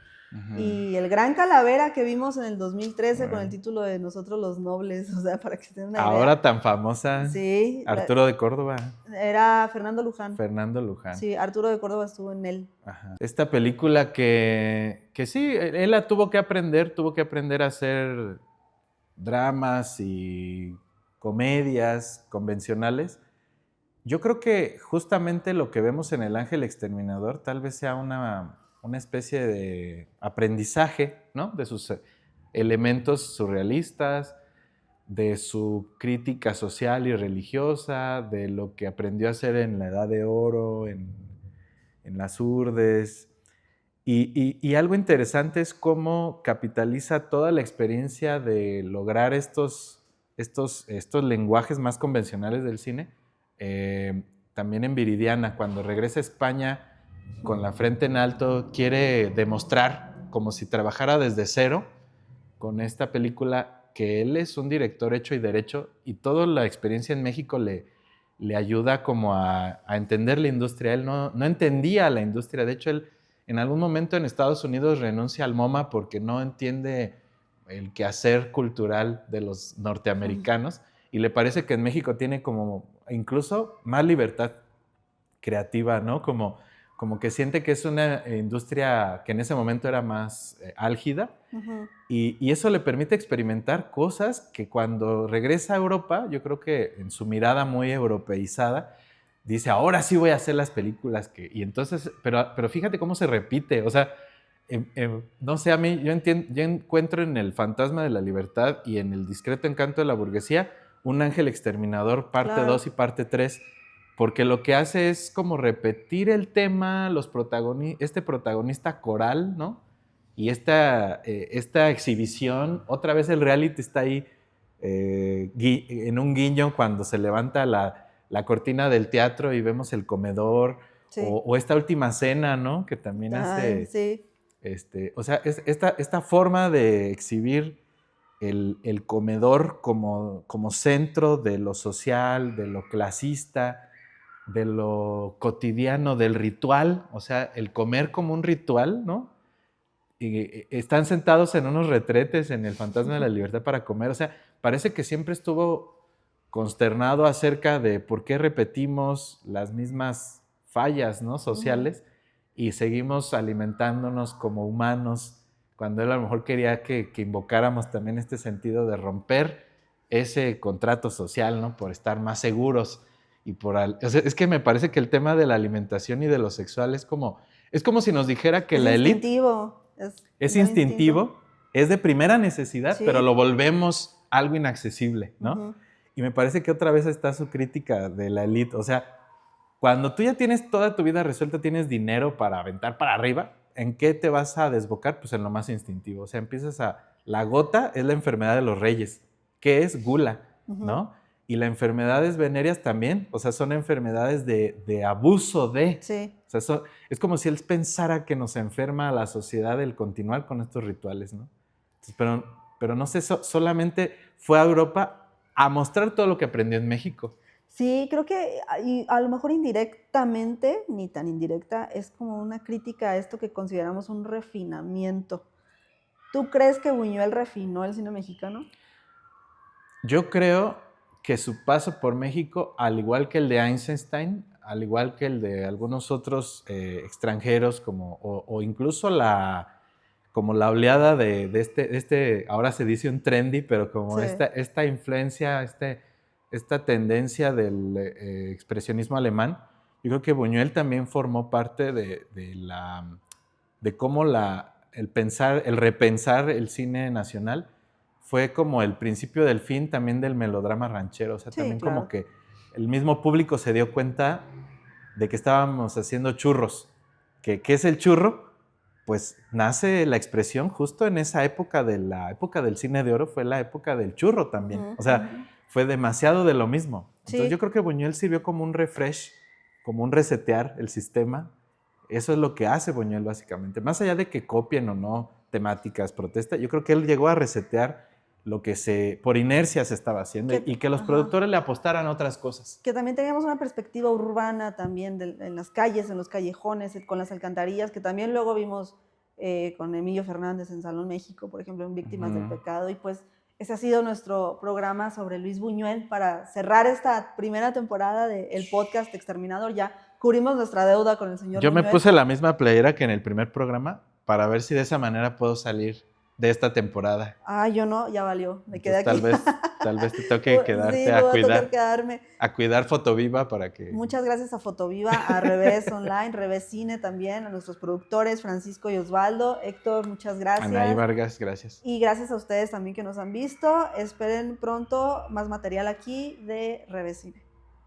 Y el Gran Calavera que vimos en el 2013 con el título de Nosotros los Nobles, o sea, para que se den una idea. Ahora tan famosa. Sí. Arturo de Córdoba. Era Fernando Luján. Fernando Luján. Sí, Arturo de Córdoba estuvo en él. Ajá. Esta película que sí, él la tuvo que aprender a hacer dramas y comedias convencionales. Yo creo que justamente lo que vemos en El Ángel Exterminador tal vez sea una especie de aprendizaje, ¿no? De sus elementos surrealistas, de su crítica social y religiosa, de lo que aprendió a hacer en la Edad de Oro, en las Urdes. Y algo interesante es cómo capitaliza toda la experiencia de lograr estos lenguajes más convencionales del cine. También en Viridiana, cuando regresa a España con la frente en alto, quiere demostrar, como si trabajara desde cero, con esta película, que él es un director hecho y derecho, y toda la experiencia en México le ayuda como a entender la industria. Él no entendía la industria. De hecho, él en algún momento en Estados Unidos renuncia al MoMA porque no entiende el quehacer cultural de los norteamericanos, y le parece que en México tiene como incluso más libertad creativa, ¿no? Como que siente que es una industria que en ese momento era más álgida, y eso le permite experimentar cosas que cuando regresa a Europa, yo creo que en su mirada muy europeizada, dice, ahora sí voy a hacer las películas y entonces, pero fíjate cómo se repite, o sea, no sé, a mí yo encuentro en El Fantasma de la Libertad y en El Discreto Encanto de la Burguesía Un Ángel Exterminador parte 2 y parte 3, porque lo que hace es como repetir el tema, este protagonista coral, ¿no? Y esta exhibición, otra vez el reality está ahí en un guiño cuando se levanta la cortina del teatro y vemos el comedor, sí. o esta última cena, ¿no? Que también hace... Sí. O sea, esta forma de exhibir el comedor como centro de lo social, de lo clasista, de lo cotidiano, del ritual, o sea, el comer como un ritual, ¿no? Y están sentados en unos retretes en El Fantasma de la Libertad para comer, o sea, parece que siempre estuvo consternado acerca de por qué repetimos las mismas fallas, ¿no? Sociales, y seguimos alimentándonos como humanos, cuando él a lo mejor quería que invocáramos también este sentido de romper ese contrato social, ¿no? Por estar más seguros. O sea, es que me parece que el tema de la alimentación y de lo sexual es como si nos dijera que la élite es instintivo, es de primera necesidad, sí. Pero lo volvemos algo inaccesible, ¿no? Y me parece que otra vez está su crítica de la élite. O sea, cuando tú ya tienes toda tu vida resuelta, tienes dinero para aventar para arriba, ¿en qué te vas a desbocar? Pues en lo más instintivo. O sea, la gota es la enfermedad de los reyes, que es gula, ¿no? Y las enfermedades venéreas también, o sea, son enfermedades de abuso de... Sí. O sea, es como si él pensara que nos enferma a la sociedad el continuar con estos rituales, ¿no? Entonces, pero no sé, solamente fue a Europa a mostrar todo lo que aprendió en México. Sí, creo que a lo mejor indirectamente, ni tan indirecta, es como una crítica a esto que consideramos un refinamiento. ¿Tú crees que Buñuel refinó el cine mexicano? Yo creo que su paso por México, al igual que el de Eisenstein, al igual que el de algunos otros extranjeros, o incluso como la oleada de este, ahora se dice un trendy, pero como sí. esta influencia, esta tendencia del expresionismo alemán, yo creo que Buñuel también formó parte de cómo el repensar el cine nacional fue como el principio del fin también del melodrama ranchero. O sea, sí, también claro. Como que el mismo público se dio cuenta de que estábamos haciendo churros. ¿Qué es el churro? Pues nace la expresión justo en esa época la época del cine de oro, fue la época del churro también. O sea, fue demasiado de lo mismo. Entonces sí. Yo creo que Buñuel sirvió como un refresh, como un resetear el sistema. Eso es lo que hace Buñuel básicamente. Más allá de que copien o no temáticas, protesta, yo creo que él llegó a resetear lo que por inercia se estaba haciendo y que los productores le apostaran a otras cosas. Que también teníamos una perspectiva urbana también en las calles, en los callejones, con las alcantarillas, que también luego vimos con Emilio Fernández en Salón México, por ejemplo, en Víctimas del Pecado, y pues ese ha sido nuestro programa sobre Luis Buñuel para cerrar esta primera temporada del podcast Exterminador. Ya cubrimos nuestra deuda con el señor Yo Buñuel. me puse la misma playera que en el primer programa para ver si de esa manera puedo salir de esta temporada. Yo no, ya valió, me quedé aquí. Tal vez te toque quedarte sí, a cuidar Fotoviva para que... Muchas gracias a Fotoviva, a Revés Online, Revés Cine también, a nuestros productores Francisco y Osvaldo. Héctor, muchas gracias. Anaí Vargas, gracias. Y gracias a ustedes también que nos han visto. Esperen pronto más material aquí de Revés Cine.